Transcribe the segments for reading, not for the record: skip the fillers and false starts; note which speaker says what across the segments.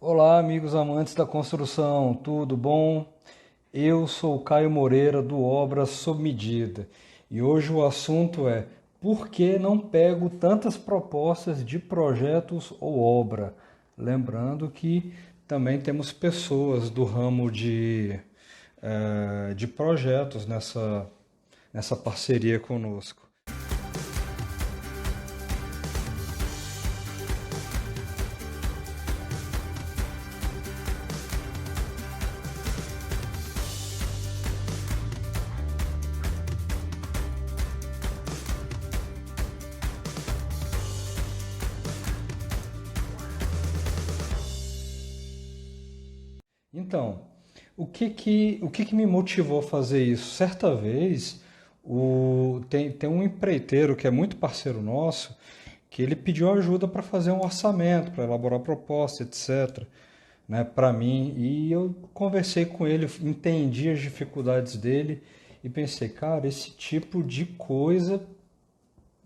Speaker 1: Olá, amigos amantes da construção, tudo bom? Eu sou o Caio Moreira do Obras Sob Medida e hoje o assunto é por que não pego tantas propostas de projetos ou obra? Lembrando que também temos pessoas do ramo de projetos nessa parceria conosco. Então, o que que me motivou a fazer isso? Certa vez, tem um empreiteiro que é muito parceiro nosso, que ele pediu ajuda para fazer um orçamento, para elaborar proposta, etc., né, para mim. E eu conversei com ele, entendi as dificuldades dele e pensei, cara, esse tipo de coisa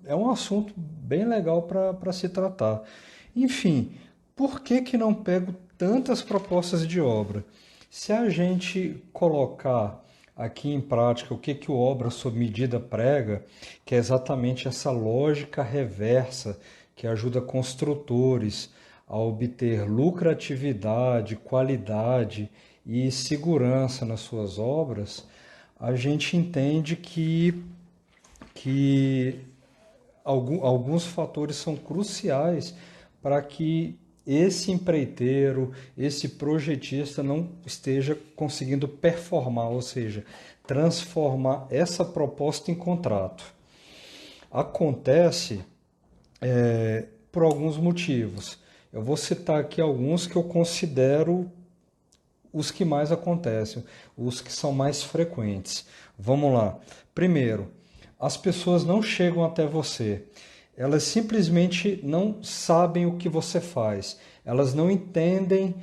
Speaker 1: é um assunto bem legal para se tratar. Enfim, por que que não pego tantas propostas de obra? Se a gente colocar aqui em prática o que que o Obra Sob Medida prega, que é exatamente essa lógica reversa que ajuda construtores a obter lucratividade, qualidade e segurança nas suas obras, a gente entende que alguns fatores são cruciais para que esse empreiteiro, esse projetista não esteja conseguindo performar, ou seja, transformar essa proposta em contrato. Acontece por alguns motivos. Eu vou citar aqui alguns que eu considero os que mais acontecem, os que são mais frequentes. Vamos lá. Primeiro, as pessoas não chegam até você. Elas simplesmente não sabem o que você faz. Elas não entendem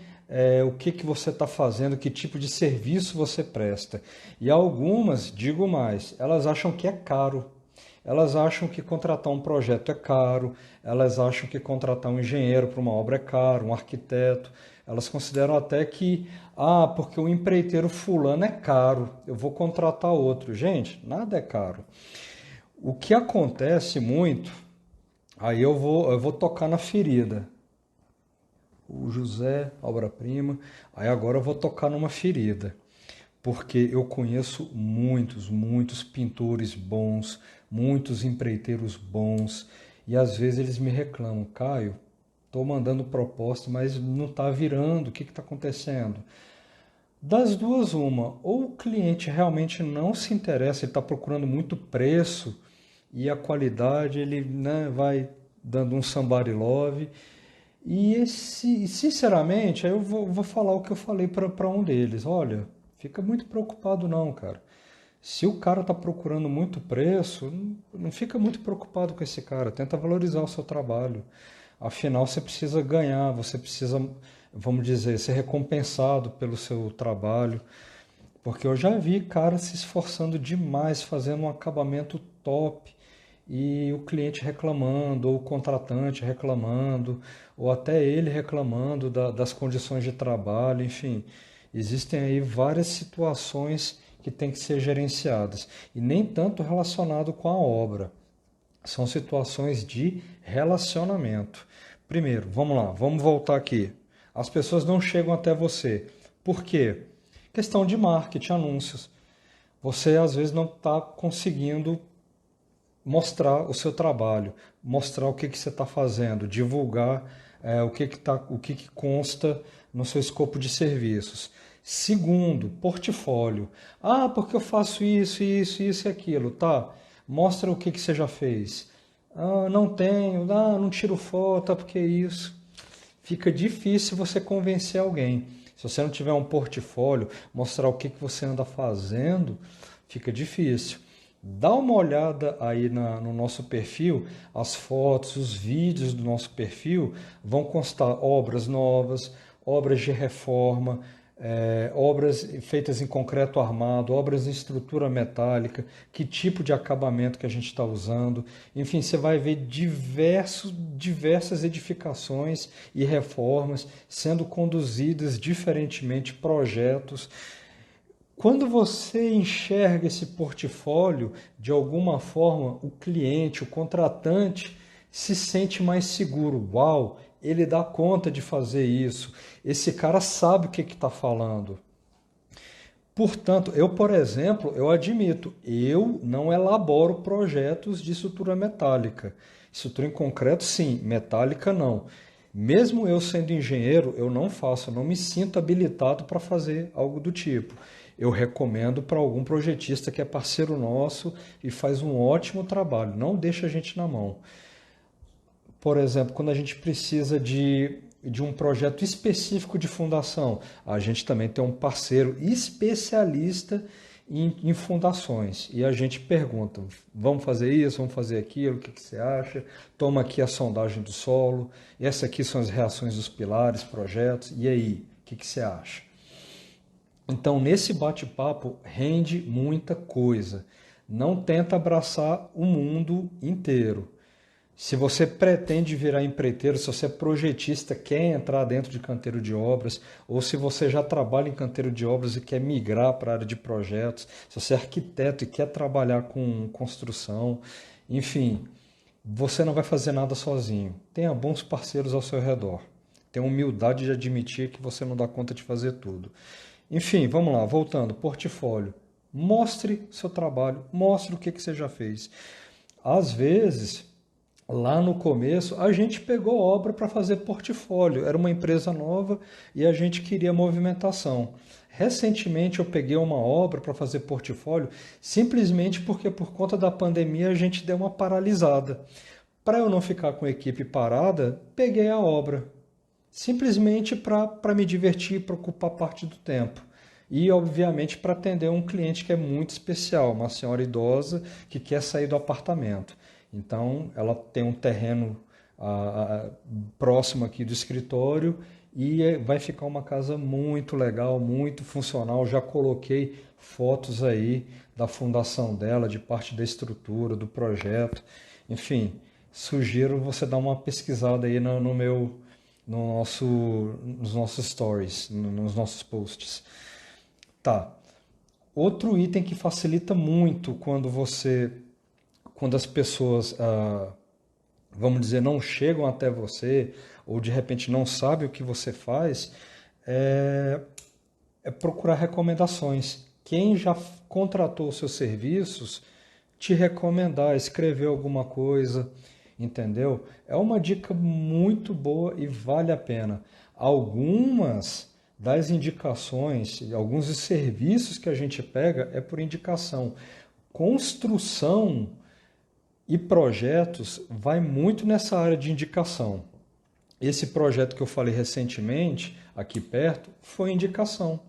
Speaker 1: o que que você está fazendo, que tipo de serviço você presta. E algumas, digo mais, elas acham que é caro. Elas acham que contratar um projeto é caro, elas acham que contratar um engenheiro para uma obra é caro, um arquiteto. Elas consideram até que, porque o empreiteiro fulano é caro, eu vou contratar outro. Gente, nada é caro. O que acontece muito, aí eu vou tocar na ferida. O José, obra-prima, aí agora eu vou tocar numa ferida porque eu conheço muitos pintores bons, muitos empreiteiros bons, e às vezes eles me reclamam, Caio, estou mandando proposta, mas não está virando, o que está acontecendo? Das duas, uma, ou o cliente realmente não se interessa, ele está procurando muito preço e a qualidade ele, né, vai dando um somebody love. Sinceramente, aí eu vou falar o que eu falei para um deles. Olha, fica muito preocupado não, cara. Se o cara está procurando muito preço, não fica muito preocupado com esse cara. Tenta valorizar o seu trabalho. Afinal, você precisa ganhar, você precisa, vamos dizer, ser recompensado pelo seu trabalho. Porque eu já vi cara se esforçando demais, fazendo um acabamento top, e o cliente reclamando, ou o contratante reclamando, ou até ele reclamando das condições de trabalho, enfim. Existem aí várias situações que têm que ser gerenciadas, e nem tanto relacionado com a obra. São situações de relacionamento. Primeiro, vamos lá, vamos voltar aqui. As pessoas não chegam até você. Por quê? Questão de marketing, anúncios. Você às vezes não está conseguindo mostrar o seu trabalho, mostrar o que que você está fazendo, divulgar o que que consta no seu escopo de serviços. Segundo, portfólio. Porque eu faço isso e aquilo, tá? Mostra o que que você já fez. Não tenho, não tiro foto, porque isso. Fica difícil você convencer alguém. Se você não tiver um portfólio, mostrar o que que você anda fazendo, fica difícil. Dá uma olhada aí no nosso perfil, as fotos, os vídeos do nosso perfil vão constar obras novas, obras de reforma, obras feitas em concreto armado, obras em estrutura metálica, que tipo de acabamento que a gente está usando. Enfim, você vai ver diversas edificações e reformas sendo conduzidas diferentemente, projetos. Quando você enxerga esse portfólio, de alguma forma, o cliente, o contratante, se sente mais seguro. Uau, ele dá conta de fazer isso. Esse cara sabe o que está falando. Portanto, eu, por exemplo, eu admito, eu não elaboro projetos de estrutura metálica. Estrutura em concreto, sim, metálica, não. Mesmo eu sendo engenheiro, eu não faço, eu não me sinto habilitado para fazer algo do tipo. Eu recomendo para algum projetista que é parceiro nosso e faz um ótimo trabalho, não deixa a gente na mão. Por exemplo, quando a gente precisa de um projeto específico de fundação, a gente também tem um parceiro especialista em fundações. E a gente pergunta, vamos fazer isso, vamos fazer aquilo, o que você acha? Toma aqui a sondagem do solo, essas aqui são as reações dos pilares, projetos, e aí, o que você acha? Então, nesse bate-papo, rende muita coisa. Não tenta abraçar o mundo inteiro. Se você pretende virar empreiteiro, se você é projetista, quer entrar dentro de canteiro de obras, ou se você já trabalha em canteiro de obras e quer migrar para a área de projetos, se você é arquiteto e quer trabalhar com construção, enfim, você não vai fazer nada sozinho. Tenha bons parceiros ao seu redor. Tenha humildade de admitir que você não dá conta de fazer tudo. Enfim, vamos lá, voltando, portfólio. Mostre seu trabalho, mostre o que você já fez. Às vezes, lá no começo, a gente pegou obra para fazer portfólio. Era uma empresa nova e a gente queria movimentação. Recentemente eu peguei uma obra para fazer portfólio simplesmente porque por conta da pandemia a gente deu uma paralisada. Para eu não ficar com a equipe parada, peguei a obra. Simplesmente para me divertir, para ocupar parte do tempo. E, obviamente, para atender um cliente que é muito especial, uma senhora idosa que quer sair do apartamento. Então, ela tem um terreno próximo aqui do escritório e vai ficar uma casa muito legal, muito funcional. Já coloquei fotos aí da fundação dela, de parte da estrutura, do projeto. Enfim, sugiro você dar uma pesquisada aí no meu, no nosso, nos nossos stories, nos nossos posts. Tá. Outro item que facilita muito quando as pessoas, vamos dizer, não chegam até você ou de repente não sabem o que você faz, é, é procurar recomendações. Quem já contratou os seus serviços, te recomendar, escrever alguma coisa, entendeu? É uma dica muito boa e vale a pena. Algumas das indicações, alguns dos serviços que a gente pega é por indicação. Construção e projetos vai muito nessa área de indicação. Esse projeto que eu falei recentemente, aqui perto, foi indicação.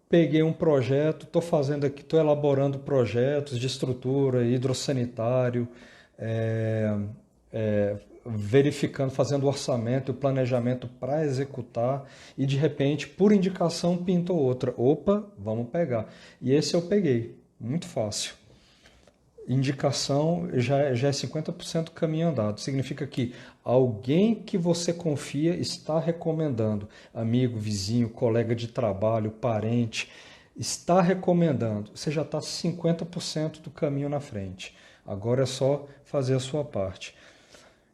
Speaker 1: Peguei um projeto, estou fazendo aqui, estou elaborando projetos de estrutura, hidrossanitário, é, verificando, fazendo orçamento e planejamento para executar e de repente, por indicação, pintou outra. Opa, vamos pegar. E esse eu peguei, muito fácil. Indicação já é 50% caminho andado. Significa que alguém que você confia está recomendando, amigo, vizinho, colega de trabalho, parente, está recomendando. Você já está 50% do caminho na frente. Agora é só fazer a sua parte.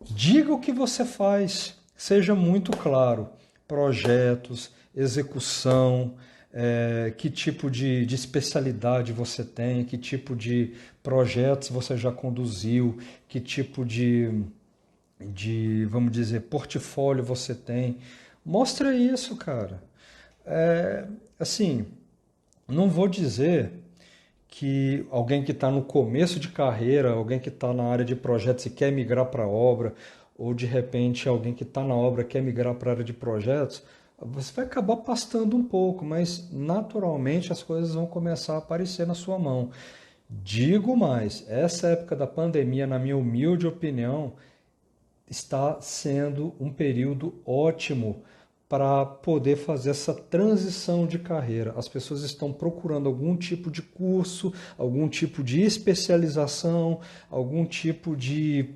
Speaker 1: Diga o que você faz, seja muito claro. Projetos, execução, que tipo de especialidade você tem, que tipo de projetos você já conduziu, que tipo vamos dizer, portfólio você tem. Mostra isso, cara. Assim, não vou dizer que alguém que está no começo de carreira, alguém que está na área de projetos e quer migrar para a obra, ou de repente alguém que está na obra quer migrar para a área de projetos, você vai acabar pastando um pouco, mas naturalmente as coisas vão começar a aparecer na sua mão. Digo mais, essa época da pandemia, na minha humilde opinião, está sendo um período ótimo para poder fazer essa transição de carreira. As pessoas estão procurando algum tipo de curso, algum tipo de especialização, algum tipo de,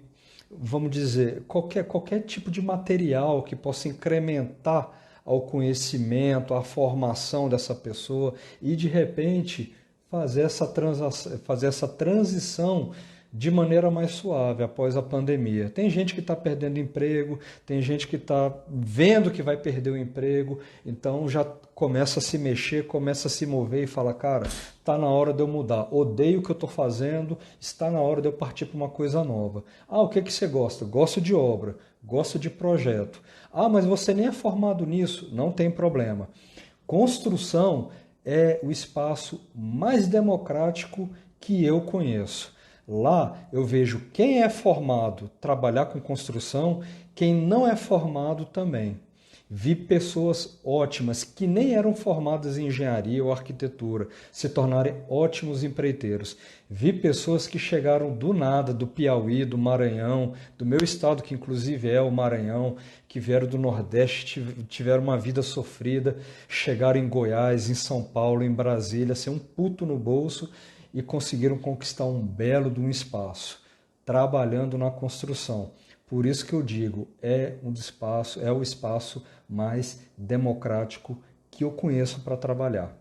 Speaker 1: vamos dizer, qualquer tipo de material que possa incrementar ao conhecimento, à formação dessa pessoa e, de repente, fazer essa transição de maneira mais suave após a pandemia. Tem gente que está perdendo emprego, tem gente que está vendo que vai perder o emprego, então já começa a se mexer, começa a se mover e fala, cara, está na hora de eu mudar, odeio o que eu estou fazendo, está na hora de eu partir para uma coisa nova. Ah, o que que você gosta? Gosto de obra, gosto de projeto. Ah, mas você nem é formado nisso, não tem problema. Construção é o espaço mais democrático que eu conheço. Lá eu vejo quem é formado trabalhar com construção, quem não é formado também. Vi pessoas ótimas que nem eram formadas em engenharia ou arquitetura se tornarem ótimos empreiteiros. Vi pessoas que chegaram do nada, do Piauí, do Maranhão, do meu estado, que inclusive é o Maranhão, que vieram do Nordeste, tiveram uma vida sofrida, chegaram em Goiás, em São Paulo, em Brasília, sem um puto no bolso e conseguiram conquistar um belo de um espaço, trabalhando na construção. Por isso que eu digo, é o espaço mais democrático que eu conheço para trabalhar.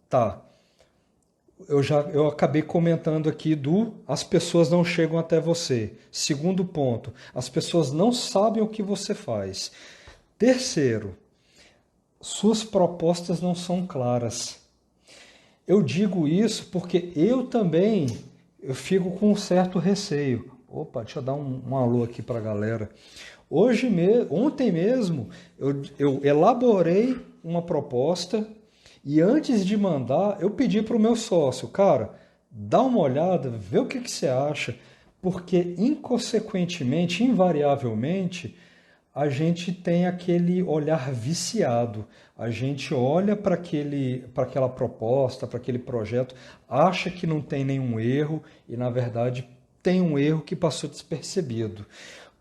Speaker 1: Tá. Eu acabei comentando aqui as pessoas não chegam até você. Segundo ponto, as pessoas não sabem o que você faz. Terceiro, suas propostas não são claras. Eu digo isso porque eu fico com um certo receio. Opa, deixa eu dar um alô aqui para a galera. Ontem mesmo, eu elaborei uma proposta e antes de mandar, eu pedi para o meu sócio, cara, dá uma olhada, vê o que você acha, porque inconsequentemente, invariavelmente, a gente tem aquele olhar viciado. A gente olha para aquela proposta, para aquele projeto, acha que não tem nenhum erro e, na verdade, tem um erro que passou despercebido.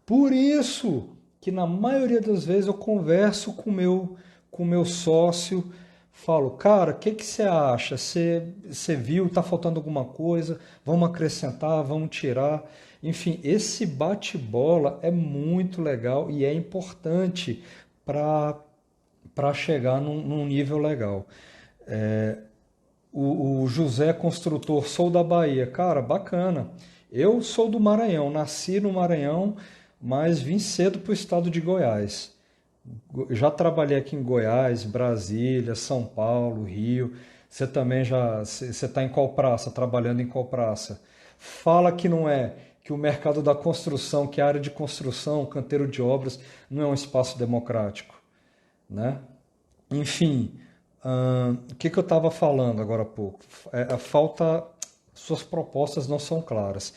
Speaker 1: Por isso que, na maioria das vezes, eu converso com o meu sócio, falo, cara, o que que você acha? Você viu, está faltando alguma coisa? Vamos acrescentar, vamos tirar. Enfim, esse bate-bola é muito legal e é importante para chegar num nível legal. O José Construtor, sou da Bahia. Cara, bacana. Eu sou do Maranhão, nasci no Maranhão, mas vim cedo para o estado de Goiás. Já trabalhei aqui em Goiás, Brasília, São Paulo, Rio. Você também você está em qual praça? Trabalhando em qual praça? Fala que não é, que o mercado da construção, que a área de construção, canteiro de obras, não é um espaço democrático, né? Enfim, o que eu estava falando agora há pouco? A falta, suas propostas não são claras.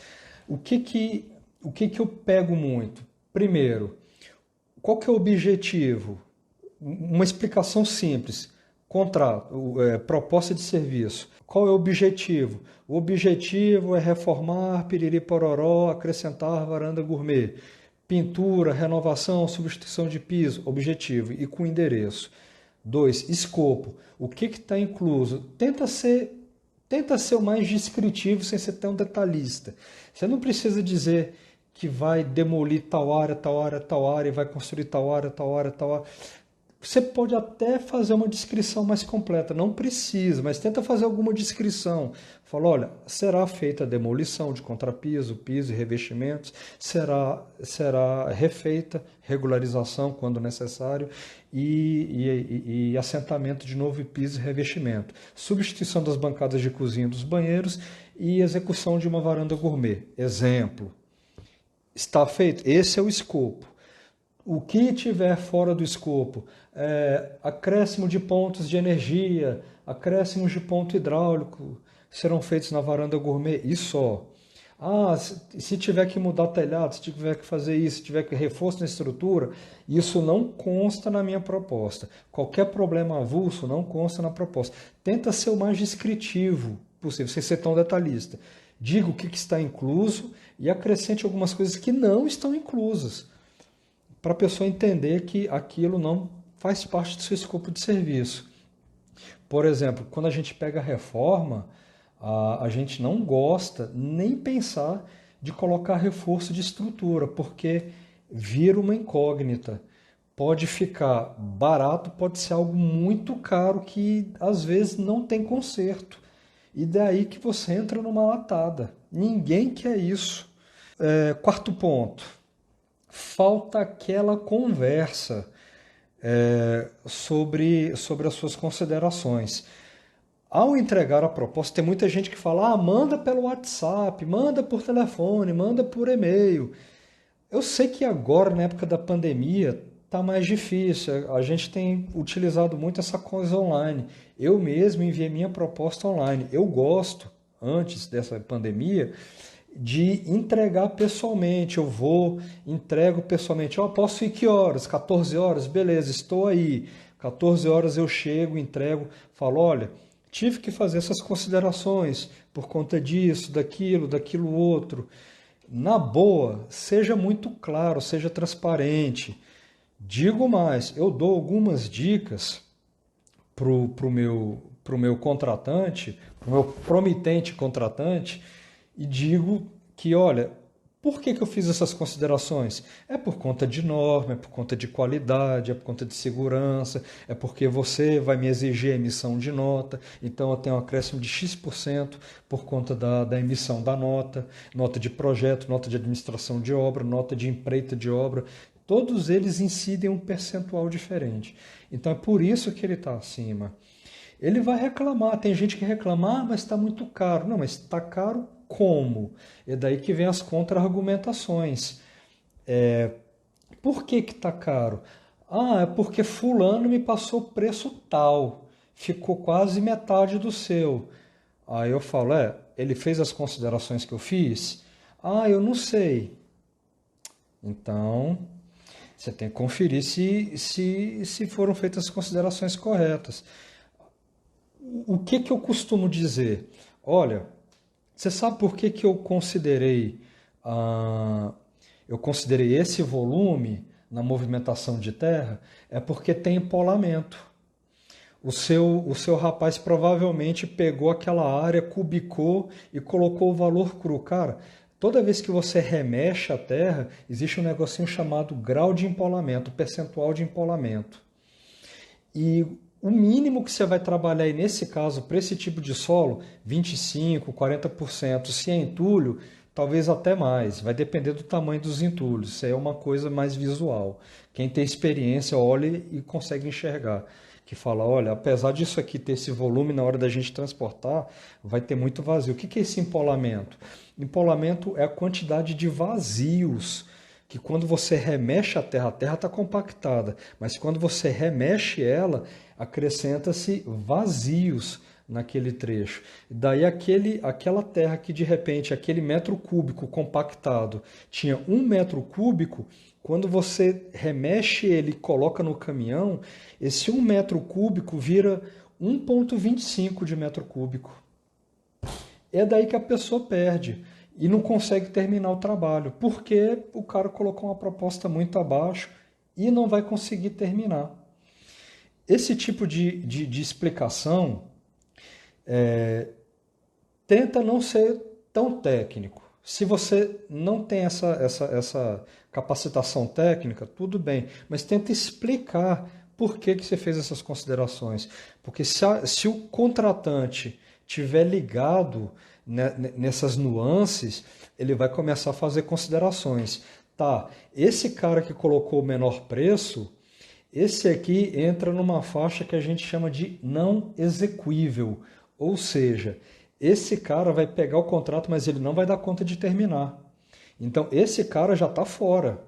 Speaker 1: O que que eu pego muito? Primeiro, qual que é o objetivo? Uma explicação simples. Contrato, proposta de serviço. Qual é o objetivo? O objetivo é reformar Piriri Pororó, acrescentar varanda gourmet. Pintura, renovação, substituição de piso. Objetivo e com endereço. 2. Escopo. O que está incluso? Tenta ser o mais descritivo sem ser tão detalhista. Você não precisa dizer que vai demolir tal área, tal área, tal área, e vai construir tal área, tal área, tal área. Você pode até fazer uma descrição mais completa, não precisa, mas tenta fazer alguma descrição. Fala, olha, será feita a demolição de contrapiso, piso e revestimentos, será refeita regularização quando necessário e assentamento de novo piso e revestimento, substituição das bancadas de cozinha dos banheiros e execução de uma varanda gourmet. Exemplo. Está feito? Esse é o escopo. O que tiver fora do escopo, acréscimo de pontos de energia, acréscimos de ponto hidráulico serão feitos na varanda gourmet e só. Ah, se tiver que mudar telhado, se tiver que fazer isso, se tiver que reforço na estrutura, isso não consta na minha proposta. Qualquer problema avulso não consta na proposta. Tenta ser o mais descritivo possível, sem ser tão detalhista. Diga o que está incluso e acrescente algumas coisas que não estão inclusas. para a pessoa entender que aquilo não faz parte do seu escopo de serviço. Por exemplo, quando a gente pega a reforma, a gente não gosta nem pensar de colocar reforço de estrutura, porque vira uma incógnita. Pode ficar barato, pode ser algo muito caro que às vezes não tem conserto. E daí que você entra numa latada. Ninguém quer isso. Quarto ponto, falta aquela conversa sobre as suas considerações. Ao entregar a proposta, tem muita gente que fala, manda pelo WhatsApp, manda por telefone, manda por e-mail. Eu sei que agora, na época da pandemia, está mais difícil. A gente tem utilizado muito essa coisa online. Eu mesmo enviei minha proposta online. Eu gosto, antes dessa pandemia, de entregar pessoalmente. Eu vou, entrego pessoalmente. Posso ir que horas? 14 horas? Beleza, estou aí. 14 horas eu chego, entrego, falo, olha, tive que fazer essas considerações por conta disso, daquilo outro. Na boa, seja muito claro, seja transparente. Digo mais, eu dou algumas dicas pro meu contratante, pro meu promitente contratante, e digo que, olha, por que eu fiz essas considerações? É por conta de norma, é por conta de qualidade, é por conta de segurança, é porque você vai me exigir a emissão de nota, então eu tenho um acréscimo de X% por conta da emissão da nota, nota de projeto, nota de administração de obra, nota de empreita de obra, todos eles incidem um percentual diferente. Então é por isso que ele está acima. Ele vai reclamar, tem gente que reclama, mas está muito caro. Não, mas está caro como? É daí que vem as contra-argumentações. Por que está caro? É porque fulano me passou preço tal, ficou quase metade do seu. Aí eu falo, ele fez as considerações que eu fiz? Eu não sei. Então, você tem que conferir se foram feitas as considerações corretas. O que eu costumo dizer? Olha, você sabe por que eu considerei esse volume na movimentação de terra? É porque tem empolamento. O seu rapaz provavelmente pegou aquela área, cubicou e colocou o valor cru. Cara, toda vez que você remexe a terra, existe um negocinho chamado grau de empolamento, percentual de empolamento. E o mínimo que você vai trabalhar aí nesse caso, para esse tipo de solo, 25%, 40%. Se é entulho, talvez até mais. Vai depender do tamanho dos entulhos. Isso aí é uma coisa mais visual. Quem tem experiência olha e consegue enxergar. Que fala, olha, apesar disso aqui ter esse volume na hora da gente transportar, vai ter muito vazio. O que é esse empolamento? Empolamento é a quantidade de vazios que quando você remexe a terra está compactada, mas quando você remexe ela, acrescenta-se vazios naquele trecho. Daí aquela terra que de repente, aquele metro cúbico compactado tinha 1 metro cúbico, quando você remexe ele e coloca no caminhão, esse 1 metro cúbico vira 1,25 de metro cúbico. É daí que a pessoa perde e não consegue terminar o trabalho, porque o cara colocou uma proposta muito abaixo e não vai conseguir terminar. Esse tipo de explicação tenta não ser tão técnico. Se você não tem essa capacitação técnica, tudo bem, mas tenta explicar por que você fez essas considerações. Porque se o contratante tiver ligado nessas nuances, ele vai começar a fazer considerações. Tá, esse cara que colocou o menor preço, esse aqui entra numa faixa que a gente chama de não execuível. Ou seja, esse cara vai pegar o contrato, mas ele não vai dar conta de terminar. Então, esse cara já está fora.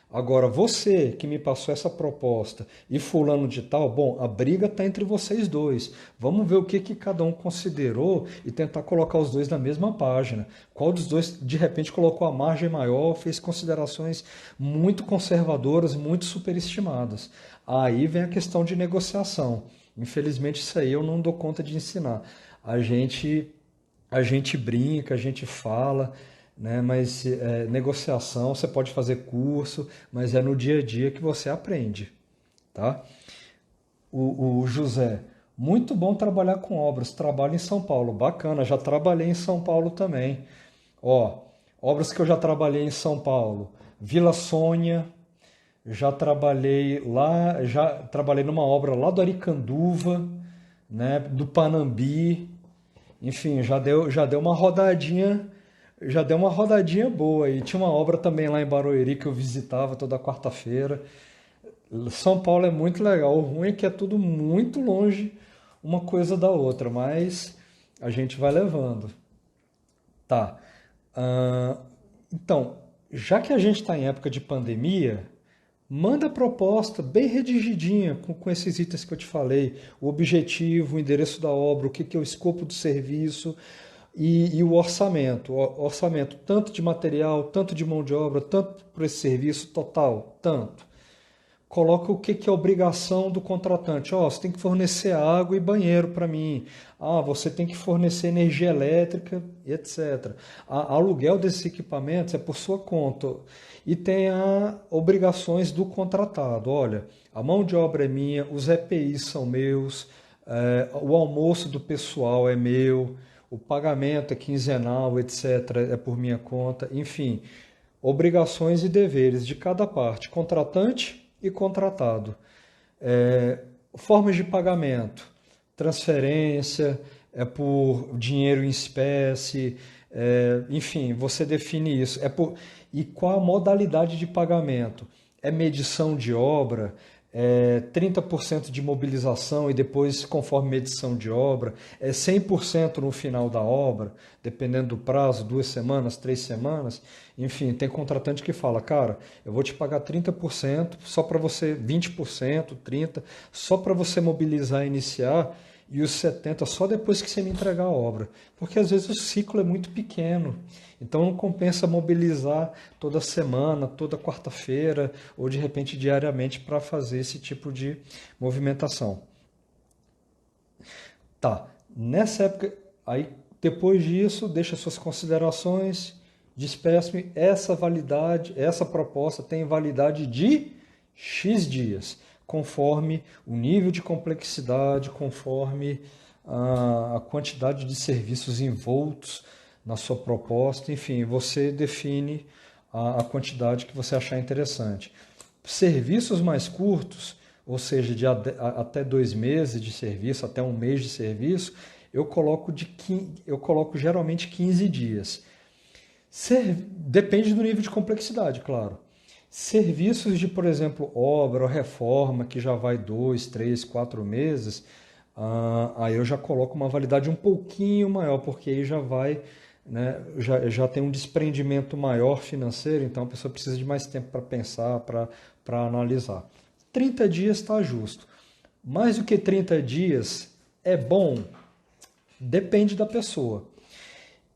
Speaker 1: Agora, você que me passou essa proposta e fulano de tal, bom, a briga está entre vocês dois. Vamos ver o que cada um considerou e tentar colocar os dois na mesma página. Qual dos dois, de repente, colocou a margem maior, fez considerações muito conservadoras, muito superestimadas. Aí vem a questão de negociação. Infelizmente, isso aí eu não dou conta de ensinar. A gente brinca, a gente fala, né? Mas negociação, você pode fazer curso, mas é no dia a dia que você aprende, tá? O José, muito bom trabalhar com obras, trabalho em São Paulo, bacana, já trabalhei em São Paulo também. Ó, obras que eu já trabalhei em São Paulo, Vila Sônia, já trabalhei lá, já trabalhei numa obra lá do Aricanduva, né, do Panambi, enfim, já deu uma rodadinha, já deu uma rodadinha boa. E tinha uma obra também lá em Barueri que eu visitava toda quarta-feira. São Paulo é muito legal. O ruim é que é tudo muito longe uma coisa da outra, mas a gente vai levando. Tá. Ah, então, já que a gente está em época de pandemia, manda a proposta bem redigidinha com esses itens que eu te falei. O objetivo, o endereço da obra, o que é o escopo do serviço e o orçamento. O orçamento tanto de material, tanto de mão de obra, tanto por esse serviço total, tanto. Coloca o que é obrigação do contratante. Ó, você tem que fornecer água e banheiro para mim. Ah, você tem que fornecer energia elétrica, etc. Aluguel desses equipamentos é por sua conta. E tem as obrigações do contratado. Olha, a mão de obra é minha, os EPIs são meus, o almoço do pessoal é meu, o pagamento é quinzenal, etc. É por minha conta. Enfim, obrigações e deveres de cada parte, contratante e contratado. É, formas de pagamento, transferência, é por dinheiro em espécie, enfim, você define isso. E qual a modalidade de pagamento? É medição de obra, 30% de mobilização e depois, conforme medição de obra, 100% no final da obra, dependendo do prazo, 2 semanas, 3 semanas. Enfim, tem contratante que fala, cara, eu vou te pagar 30% só para você, 20%, 30%, só para você mobilizar e iniciar, e os 70% só depois que você me entregar a obra. Porque às vezes o ciclo é muito pequeno. Então não compensa mobilizar toda semana, toda quarta-feira ou de repente diariamente para fazer esse tipo de movimentação. Tá, nessa época, aí depois disso, deixa suas considerações, despeço-me, essa validade, essa proposta tem validade de X dias, conforme o nível de complexidade, conforme a quantidade de serviços envoltos na sua proposta, enfim, você define a quantidade que você achar interessante. Serviços mais curtos, ou seja, até 2 meses de serviço, até um mês de serviço, eu coloco geralmente 15 dias. Depende do nível de complexidade, claro. Serviços de, por exemplo, obra ou reforma, que já vai 2, 3, 4 meses, aí eu já coloco uma validade um pouquinho maior, porque aí já vai, né, já tem um desprendimento maior financeiro, então a pessoa precisa de mais tempo para pensar, para analisar. 30 dias está justo. Mais do que 30 dias é bom? Depende da pessoa.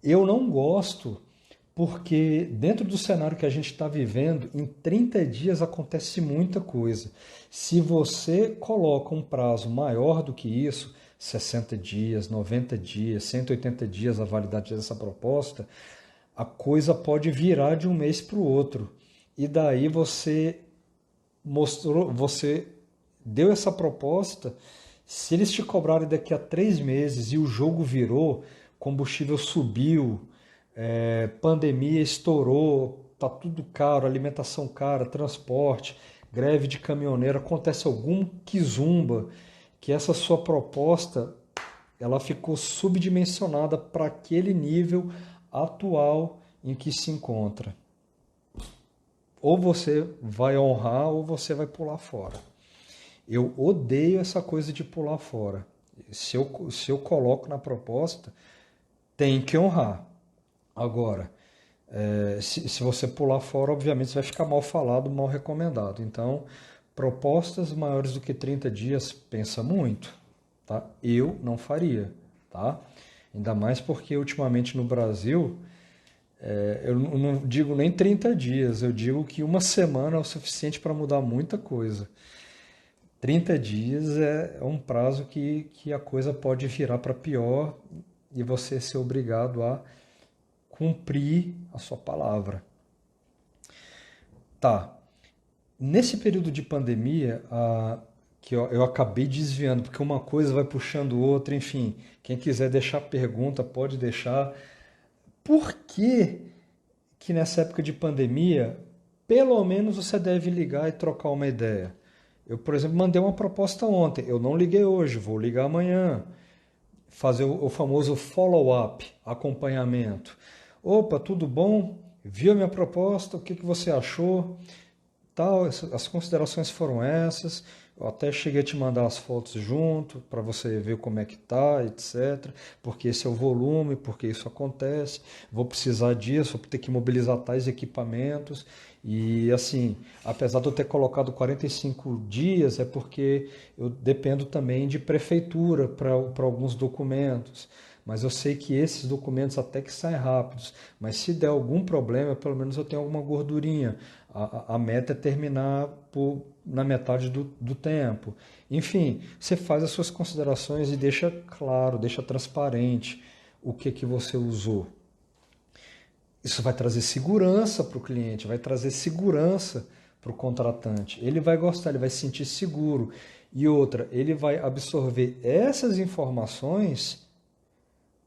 Speaker 1: Eu não gosto porque dentro do cenário que a gente está vivendo, em 30 dias acontece muita coisa. Se você coloca um prazo maior do que isso, 60 dias, 90 dias, 180 dias a validade dessa proposta, a coisa pode virar de um mês para o outro. E daí você deu essa proposta, se eles te cobrarem daqui a 3 meses e o jogo virou, combustível subiu, pandemia estourou, tá tudo caro, alimentação cara, transporte, greve de caminhoneiro, acontece algum quizumba que essa sua proposta ela ficou subdimensionada para aquele nível atual em que se encontra. Ou você vai honrar ou você vai pular fora. Eu odeio essa coisa de pular fora. Se eu coloco na proposta, tem que honrar. Agora, se você pular fora, obviamente você vai ficar mal falado, mal recomendado. Então, propostas maiores do que 30 dias, pensa muito. Tá? Eu não faria. Tá? Ainda mais porque ultimamente no Brasil, eu não digo nem 30 dias, eu digo que uma semana é o suficiente para mudar muita coisa. 30 dias é um prazo que a coisa pode virar para pior e você ser obrigado a cumprir a sua palavra. Tá. Nesse período de pandemia, que eu acabei desviando, porque uma coisa vai puxando outra, enfim, quem quiser deixar pergunta, pode deixar. Por que nessa época de pandemia, pelo menos você deve ligar e trocar uma ideia? Eu, por exemplo, mandei uma proposta ontem, eu não liguei hoje, vou ligar amanhã. Fazer o famoso follow-up, acompanhamento. Opa, tudo bom? Viu a minha proposta? O que você achou? Tal, as considerações foram essas. Eu até cheguei a te mandar as fotos junto para você ver como é que tá, etc. Porque esse é o volume, porque isso acontece. Vou precisar disso, vou ter que mobilizar tais equipamentos. E assim, apesar de eu ter colocado 45 dias, é porque eu dependo também de prefeitura para alguns documentos. Mas eu sei que esses documentos até que saem rápidos. Mas se der algum problema, pelo menos eu tenho alguma gordurinha. A meta é terminar na metade do tempo. Enfim, você faz as suas considerações e deixa claro, deixa transparente o que você usou. Isso vai trazer segurança para o cliente, vai trazer segurança para o contratante. Ele vai gostar, ele vai se sentir seguro. E outra, ele vai absorver essas informações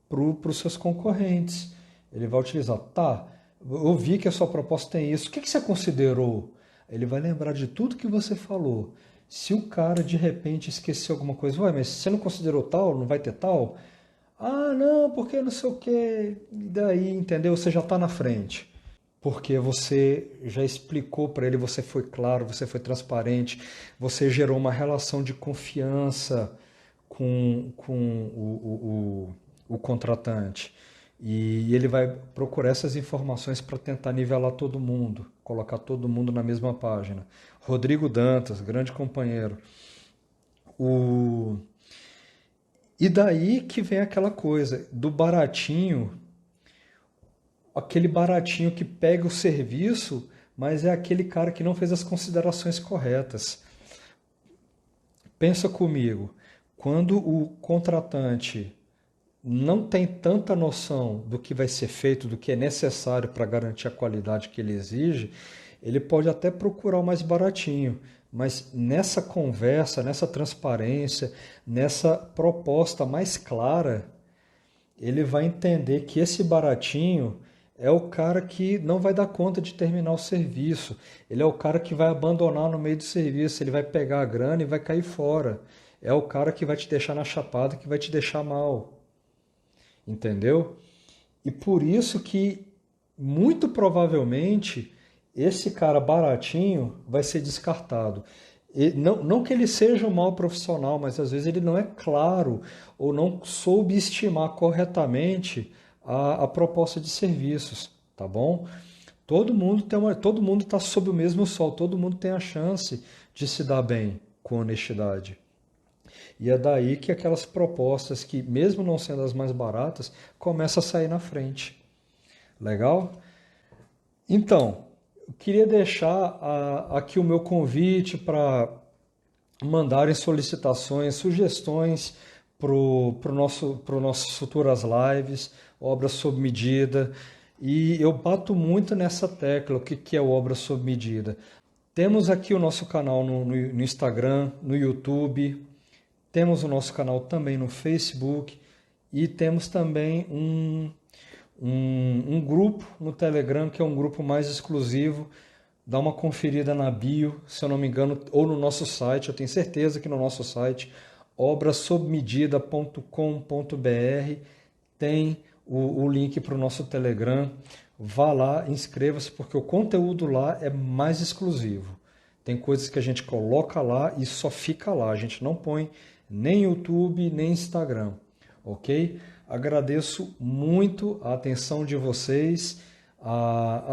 Speaker 1: para os seus concorrentes. Ele vai utilizar, tá, eu vi que a sua proposta tem isso, o que você considerou? Ele vai lembrar de tudo que você falou. Se o cara de repente esqueceu alguma coisa, ué, mas você não considerou tal, não vai ter tal? Ah, não, porque não sei o quê. E daí, entendeu? Você já está na frente. Porque você já explicou para ele, você foi claro, você foi transparente, você gerou uma relação de confiança com o contratante. E ele vai procurar essas informações para tentar nivelar todo mundo, colocar todo mundo na mesma página. Rodrigo Dantas, grande companheiro. O... E daí que vem aquela coisa do baratinho, aquele baratinho que pega o serviço, mas é aquele cara que não fez as considerações corretas. Pensa comigo, quando o contratante não tem tanta noção do que vai ser feito, do que é necessário para garantir a qualidade que ele exige, ele pode até procurar o mais baratinho, mas nessa conversa, nessa transparência, nessa proposta mais clara, ele vai entender que esse baratinho é o cara que não vai dar conta de terminar o serviço. Ele é o cara que vai abandonar no meio do serviço, ele vai pegar a grana e vai cair fora. É o cara que vai te deixar na chapada, que vai te deixar mal. Entendeu? E por isso que, muito provavelmente, esse cara baratinho vai ser descartado. E não que ele seja um mau profissional, mas às vezes ele não é claro ou não soube estimar corretamente a proposta de serviços, tá bom? Todo mundo está sob o mesmo sol, todo mundo tem a chance de se dar bem com honestidade. E é daí que aquelas propostas que, mesmo não sendo as mais baratas, começam a sair na frente. Legal? Então, eu queria deixar aqui o meu convite para mandarem solicitações, sugestões para nossas futuras lives, obras sob medida. E eu bato muito nessa tecla, o que é obra sob medida. Temos aqui o nosso canal no Instagram, no YouTube, temos o nosso canal também no Facebook e temos também um grupo no Telegram, que é um grupo mais exclusivo. Dá uma conferida na bio, se eu não me engano, ou no nosso site, eu tenho certeza que no nosso site, obrasobmedida.com.br, tem o link para o nosso Telegram. Vá lá, inscreva-se, porque o conteúdo lá é mais exclusivo. Tem coisas que a gente coloca lá e só fica lá, a gente não põe nem YouTube, nem Instagram, ok? Agradeço muito a atenção de vocês,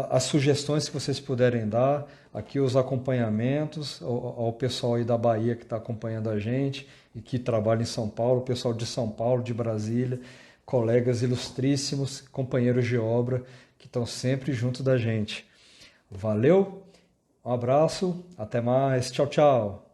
Speaker 1: as sugestões que vocês puderem dar, aqui os acompanhamentos, ao pessoal aí da Bahia que está acompanhando a gente e que trabalha em São Paulo, o pessoal de São Paulo, de Brasília, colegas ilustríssimos, companheiros de obra que estão sempre junto da gente. Valeu, um abraço, até mais, tchau, tchau!